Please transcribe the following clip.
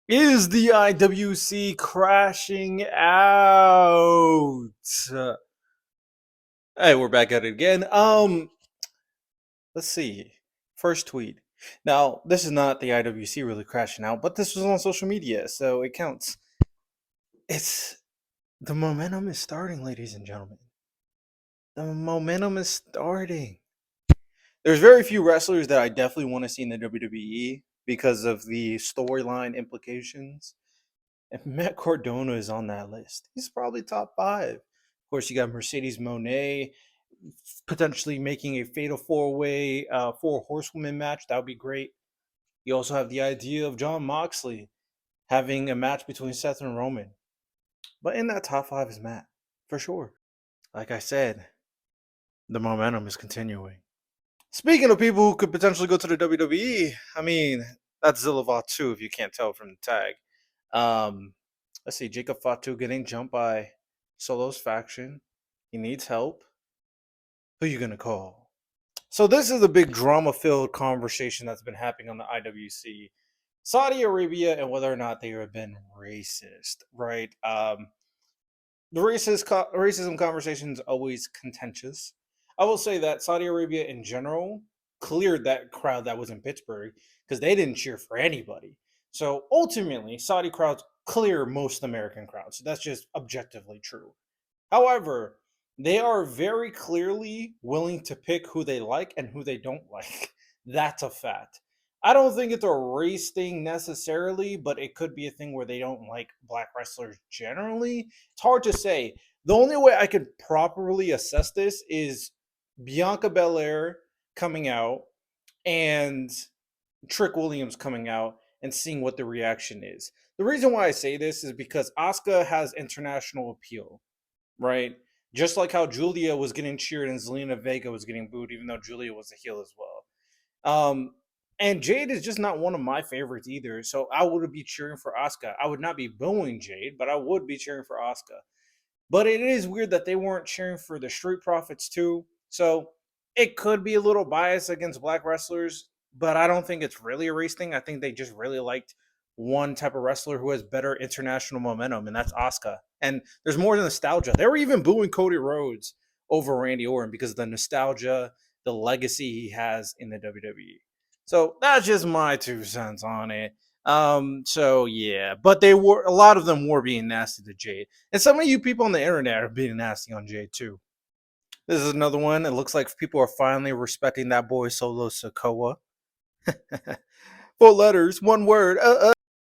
Is the IWC crashing out? Hey, we're back at it again. Let's see. First tweet. Now, this is not the IWC really crashing out, but this was on social media, so it counts. It's the momentum is starting, ladies and gentlemen. The momentum is starting. There's very few wrestlers that I definitely want to see in the WWE because of the storyline implications. And Matt Cardona is on that list. He's probably top five. Of course, you got Mercedes Monet potentially making a fatal four-way, four horsewoman match. That would be great. You also have the idea of John Moxley having a match between Seth and Roman. But in that top five is Matt, for sure. Like I said, the momentum is continuing. Speaking of people who could potentially go to the WWE, I mean, that's Zillava too, if you can't tell from the tag. Um, let's see, Jacob Fatu getting jumped by Solo's faction. He needs help. Who you gonna call? So this is a big drama-filled conversation that's been happening on the IWC. Saudi Arabia and whether or not they have been racist, right? The racism conversation is always contentious. I will say that Saudi Arabia in general cleared that crowd that was in Pittsburgh because they didn't cheer for anybody. So ultimately, Saudi crowds clear most American crowds. That's just objectively true. However, they are very clearly willing to pick who they like and who they don't like. That's a fact. I don't think it's a race thing necessarily, but it could be a thing where they don't like black wrestlers generally. It's hard to say. The only way I could properly assess this is Bianca Belair coming out and Trick Williams coming out and seeing what the reaction is. The reason why I say this is because Asuka has international appeal, right? Just like how Julia was getting cheered and Zelina Vega was getting booed, even though Julia was a heel as well. And Jade is just not one of my favorites either. So I would be cheering for Asuka. I would not be booing Jade, but I would be cheering for Asuka. But it is weird that they weren't cheering for the Street Profits too. So it could be a little biased against black wrestlers, but I don't think it's really a race thing. I think they just really liked one type of wrestler who has better international momentum, and that's Asuka. And there's more than nostalgia. They were even booing Cody Rhodes over Randy Orton because of the nostalgia, the legacy he has in the WWE. So that's just my 2 cents on it. So yeah, but they were a lot of them were being nasty to Jade. And some of you people on the internet are being nasty on Jade too. This is another one. It looks like people are finally respecting that boy Solo Sokoa. 4 letters, 1 word.